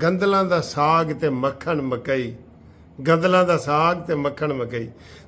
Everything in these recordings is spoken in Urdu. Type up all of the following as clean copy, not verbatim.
ਗੰਦਲਾਂ ਦਾ ਸਾਗ ਤੇ ਮੱਖਣ ਮਕਈ। ਗੰਦਲਾਂ ਦਾ ਸਾਗ ਤੇ ਮੱਖਣ ਮਕਈ।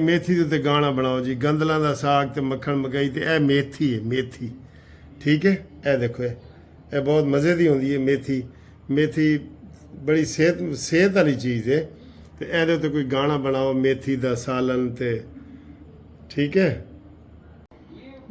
ਮੇਥੀ ਦੇ ਉੱਤੇ ਗਾਣਾ ਬਣਾਓ ਜੀ। ਗੰਦਲਾਂ ਦਾ ਸਾਗ ਤੇ ਮੱਖਣ ਮਕਈ ਤੇ ਇਹ ਮੇਥੀ ਹੈ, ਮੇਥੀ। ਠੀਕ ਹੈ, ਇਹ ਦੇਖੋ, ਇਹ ਬਹੁਤ ਮਜ਼ੇ ਦੀ ਹੁੰਦੀ ਹੈ ਮੇਥੀ। ਮੇਥੀ ਬੜੀ ਸਿਹਤ ਵਾਲੀ ਚੀਜ਼ ਹੈ। ਤੇ ਇਹਦੇ ਉੱਤੇ ਕੋਈ ਗਾਣਾ ਬਣਾਓ, ਮੇਥੀ ਦਾ ਸਾਲਨ ਤੇ। ਠੀਕ ਹੈ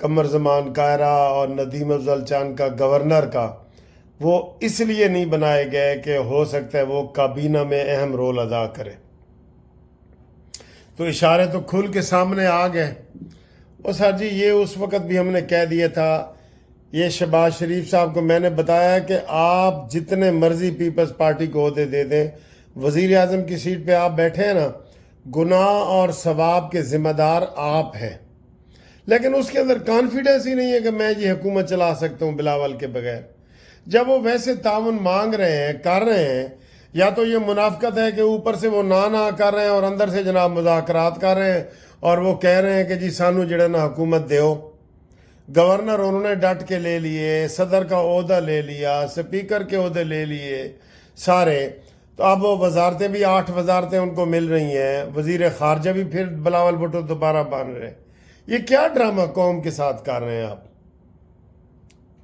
قمر زمان کائرہ اور ندیم افضل چاند کا گورنر کا، وہ اس لیے نہیں بنائے گئے کہ ہو سکتا ہے وہ کابینہ میں اہم رول ادا کرے۔ تو اشارے تو کھل کے سامنے آ گئے۔ اور سر جی یہ اس وقت بھی ہم نے کہہ دیا تھا، یہ شہباز شریف صاحب کو میں نے بتایا کہ آپ جتنے مرضی پیپلز پارٹی کو عہدے دے دیں، وزیر اعظم کی سیٹ پہ آپ بیٹھے ہیں نا، گناہ اور ثواب کے ذمہ دار آپ ہیں، لیکن اس کے اندر کانفیڈنس ہی نہیں ہے کہ میں یہ حکومت چلا سکتا ہوں بلاول کے بغیر۔ جب وہ ویسے تعاون مانگ رہے ہیں، کر رہے ہیں، یا تو یہ منافقت ہے کہ اوپر سے وہ نہ کر رہے ہیں اور اندر سے جناب مذاکرات کر رہے ہیں، اور وہ کہہ رہے ہیں کہ جی سانو جڑا نا حکومت دیو۔ گورنر انہوں نے ڈٹ کے لے لیے، صدر کا عہدہ لے لیا، سپیکر کے عہدے لے لیے سارے، تو اب وہ وزارتیں بھی 8 وزارتیں ان کو مل رہی ہیں، وزیر خارجہ بھی پھر بلاول بھٹو دوبارہ بن رہے ہیں۔ یہ کیا ڈرامہ قوم کے ساتھ کر رہے ہیں آپ؟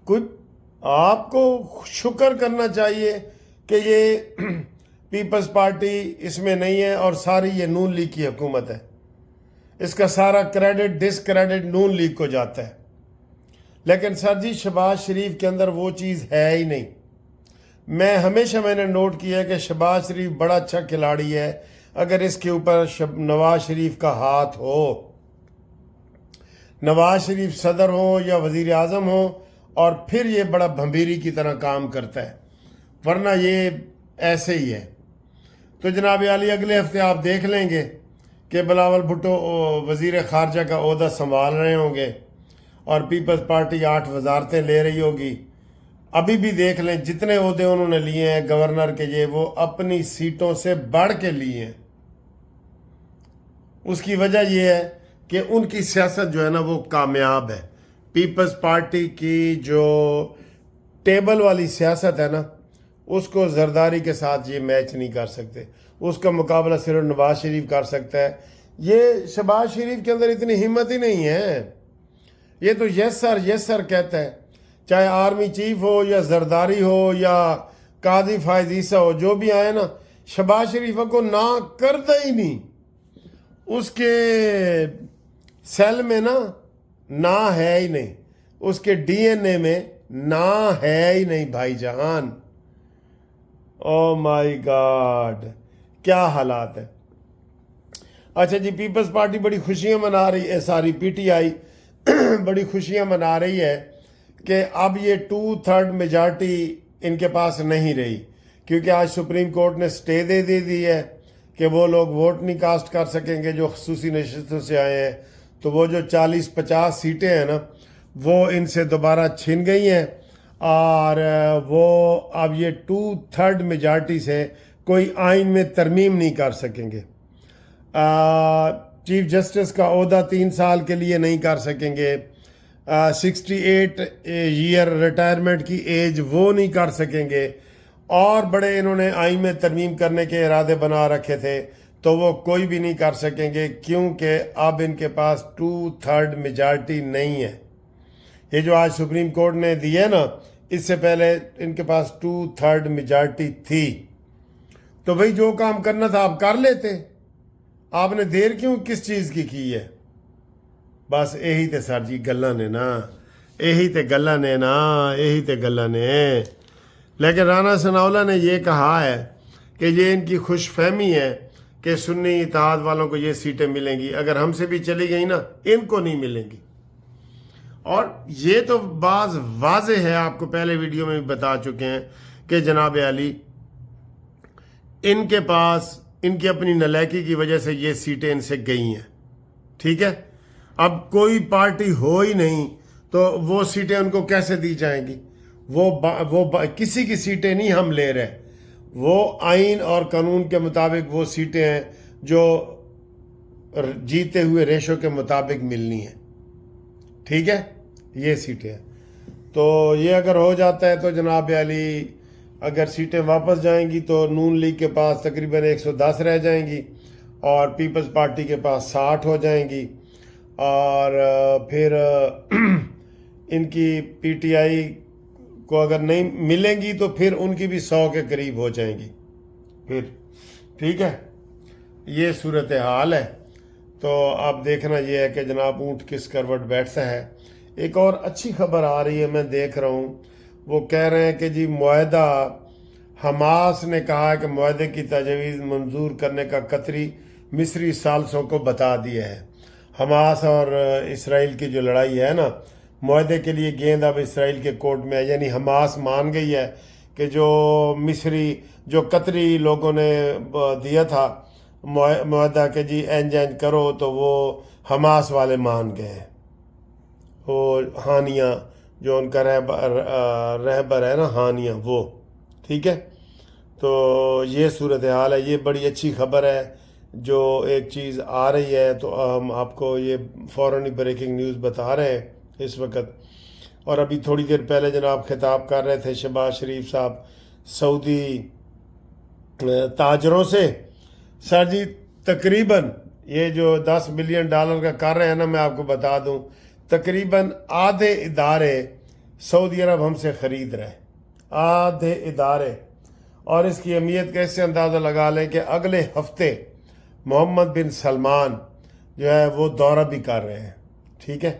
کچھ آپ کو شکر کرنا چاہیے کہ یہ پیپلز پارٹی اس میں نہیں ہے اور ساری یہ نون لیگ کی حکومت ہے۔ اس کا سارا کریڈٹ ڈسکریڈٹ نون لیگ کو جاتا ہے۔ لیکن سر جی شہباز شریف کے اندر وہ چیز ہے ہی نہیں۔ میں نے نوٹ کیا ہے کہ شہباز شریف بڑا اچھا کھلاڑی ہے اگر اس کے اوپر نواز شریف کا ہاتھ ہو، نواز شریف صدر ہو یا وزیر اعظم ہو، اور پھر یہ بڑا بھمبیری کی طرح کام کرتا ہے، ورنہ یہ ایسے ہی ہے۔ تو جناب عالی اگلے ہفتے آپ دیکھ لیں گے کہ بلاول بھٹو وزیر خارجہ کا عہدہ سنبھال رہے ہوں گے اور پیپلز پارٹی 8 وزارتیں لے رہی ہوگی۔ ابھی بھی دیکھ لیں جتنے عہدے انہوں نے لیے ہیں گورنر کے، یہ وہ اپنی سیٹوں سے بڑھ کے لیے ہیں۔ اس کی وجہ یہ ہے کہ ان کی سیاست جو ہے نا وہ کامیاب ہے۔ پیپلز پارٹی کی جو ٹیبل والی سیاست ہے نا، اس کو زرداری کے ساتھ یہ میچ نہیں کر سکتے، اس کا مقابلہ صرف نواز شریف کر سکتا ہے۔ یہ شہباز شریف کے اندر اتنی ہمت ہی نہیں ہے، یہ تو یس سر کہتا ہے، چاہے آرمی چیف ہو یا زرداری ہو یا قاضی فائز عیسیٰ ہو، جو بھی آئے نا، شہباز شریف کو نہ کرتا ہی نہیں۔ اس کے سیل میں نہ ہے ہی نہیں، اس کے ڈی این اے میں نہ ہے ہی نہیں بھائی جان۔ او مائی گاڈ، کیا حالات ہے۔ اچھا جی، پیپلز پارٹی بڑی خوشیاں منا رہی ہے، ساری پی ٹی آئی بڑی خوشیاں منا رہی ہے کہ اب یہ 2/3 میجارٹی ان کے پاس نہیں رہی، کیونکہ آج سپریم کورٹ نے سٹے دے دی ہے کہ وہ لوگ ووٹ نہیں کاسٹ کر سکیں گے جو خصوصی نشستوں سے آئے ہیں۔ تو وہ جو 40-50 سیٹیں ہیں نا، وہ ان سے دوبارہ چھن گئی ہیں، اور وہ اب یہ 2/3 میجارٹی سے کوئی آئین میں ترمیم نہیں کر سکیں گے۔ چیف جسٹس کا عہدہ 3 سال کے لیے نہیں کر سکیں گے، 68 ایئر ریٹائرمنٹ کی ایج وہ نہیں کر سکیں گے، اور بڑے انہوں نے آئین میں ترمیم کرنے کے ارادے بنا رکھے تھے، تو وہ کوئی بھی نہیں کر سکیں گے، کیونکہ اب ان کے پاس 2/3 میجارٹی نہیں ہے۔ یہ جو آج سپریم کورٹ نے دی ہے نا، اس سے پہلے ان کے پاس 2/3 میجارٹی تھی۔ تو بھئی جو کام کرنا تھا آپ کر لیتے، آپ نے دیر کیوں کس چیز کی ہے؟ بس یہی تے سر جی گلاں نے نا، یہی تے گلاں نے۔ لیکن رانا ثناءاللہ نے یہ کہا ہے کہ یہ ان کی خوش فہمی ہے کہ سنی اتحاد والوں کو یہ سیٹیں ملیں گی، اگر ہم سے بھی چلی گئی نا ان کو نہیں ملیں گی۔ اور یہ تو بعض واضح ہے، آپ کو پہلے ویڈیو میں بھی بتا چکے ہیں کہ جناب عالی ان کے پاس ان کی اپنی نالائکی کی وجہ سے یہ سیٹیں ان سے گئی ہیں، ٹھیک ہے۔ اب کوئی پارٹی ہو ہی نہیں تو وہ سیٹیں ان کو کیسے دی جائیں گی؟ وہ کسی کی سیٹیں نہیں ہم لے رہے، وہ آئین اور قانون کے مطابق وہ سیٹیں ہیں جو جیتے ہوئے ریشو کے مطابق ملنی ہیں، ٹھیک ہے، یہ سیٹیں ہیں۔ تو یہ اگر ہو جاتا ہے تو جناب علی اگر سیٹیں واپس جائیں گی تو نون لیگ کے پاس تقریباً 110 رہ جائیں گی اور پیپلز پارٹی کے پاس 60 ہو جائیں گی، اور پھر ان کی پی ٹی آئی کو اگر نہیں ملیں گی تو پھر ان کی بھی 100 کے قریب ہو جائیں گی پھر، ٹھیک ہے۔ یہ صورتحال ہے۔ تو اب دیکھنا یہ ہے کہ جناب اونٹ کس کروٹ بیٹھتا ہے۔ ایک اور اچھی خبر آ رہی ہے، میں دیکھ رہا ہوں، وہ کہہ رہے ہیں کہ جی معاہدہ، حماس نے کہا کہ معاہدے کی تجویز منظور کرنے کا قطری مصری ثالثوں کو بتا دیا ہے۔ حماس اور اسرائیل کی جو لڑائی ہے نا، معاہدے کے لیے گیند اب اسرائیل کے کورٹ میں ہے، یعنی حماس مان گئی ہے کہ جو قطری لوگوں نے دیا تھا معاہدہ کہ جی اینج کرو، تو وہ حماس والے مان گئے۔ وہ ہانیہ جو ان کا رہبر ہے نا، ہانیہ، وہ ٹھیک ہے۔ تو یہ صورتحال ہے، یہ بڑی اچھی خبر ہے جو ایک چیز آ رہی ہے، تو ہم آپ کو یہ فوراً بریکنگ نیوز بتا رہے ہیں اس وقت۔ اور ابھی تھوڑی دیر پہلے جناب خطاب کر رہے تھے شہباز شریف صاحب سعودی تاجروں سے۔ سر جی تقریباً یہ جو $10 بلین کا کر رہے ہیں نا، میں آپ کو بتا دوں تقریباً آدھے ادارے سعودی عرب ہم سے خرید رہے، آدھے ادارے۔ اور اس کی اہمیت کا اس سے اندازہ لگا لیں کہ اگلے ہفتے محمد بن سلمان جو ہے وہ دورہ بھی کر رہے ہیں، ٹھیک ہے۔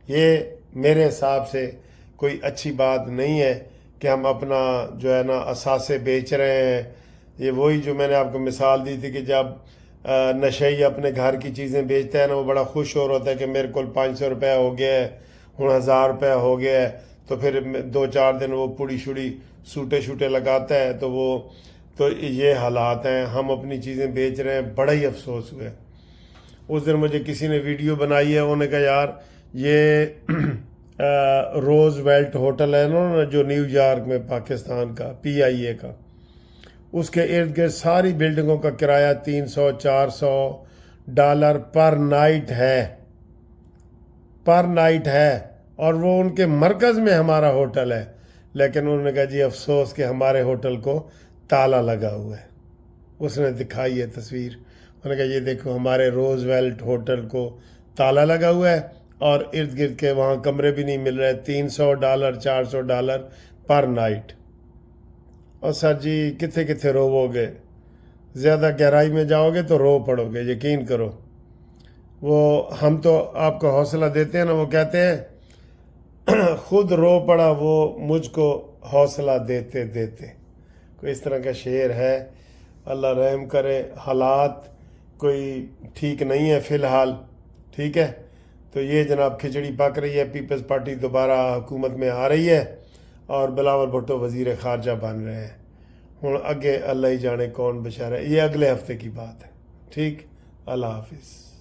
یہ میرے حساب سے کوئی اچھی بات نہیں ہے کہ ہم اپنا جو ہے نا اثاثے بیچ رہے ہیں۔ یہ وہی جو میں نے آپ کو مثال دی تھی کہ جب نشئی اپنے گھر کی چیزیں بیچتا ہے نا، وہ بڑا خوش ہو رہا ہے کہ میرے کو 500 روپے ہو گیا ہے، 1000 روپے ہو گیا ہے، تو پھر 2-4 دن وہ پوڑی شوڑی سوٹے لگاتا ہے، تو یہ حالات ہیں۔ ہم اپنی چیزیں بیچ رہے ہیں، بڑا ہی افسوس ہوئے۔ اس دن مجھے کسی نے ویڈیو بنائی ہے، انہوں نے کہا یار یہ روز ویلٹ ہوٹل ہے نا جو نیو یارک میں پاکستان کا PIA کا، اس کے ارد گرد ساری بلڈنگوں کا کرایہ $300-400 پر نائٹ ہے، اور وہ ان کے مرکز میں ہمارا ہوٹل ہے۔ لیکن انہوں نے کہا جی افسوس کہ ہمارے ہوٹل کو تالا لگا ہوا ہے۔ اس نے دکھائی ہے تصویر، انہوں نے کہا یہ دیکھو ہمارے روز ویلٹ ہوٹل کو تالا لگا ہوا ہے، اور ارد گرد کے وہاں کمرے بھی نہیں مل رہے، $300-400 پر نائٹ۔ اور سر جی کتنے رو گے، زیادہ گہرائی میں جاؤ گے تو رو پڑو گے، یقین کرو۔ وہ ہم تو آپ کو حوصلہ دیتے ہیں نا، وہ کہتے ہیں خود رو پڑا وہ مجھ کو حوصلہ دیتے دیتے، کوئی اس طرح کا شعر ہے۔ اللہ رحم کرے، حالات کوئی ٹھیک نہیں ہے فی الحال، ٹھیک ہے۔ تو یہ جناب کھچڑی پک رہی ہے، پیپلز پارٹی دوبارہ حکومت میں آ رہی ہے، اور بلاول بھٹو وزیر خارجہ بن رہے ہیں۔ ہوں اگے اللہ ہی جانے کون بچارا ہے، یہ اگلے ہفتے کی بات ہے، ٹھیک۔ اللہ حافظ۔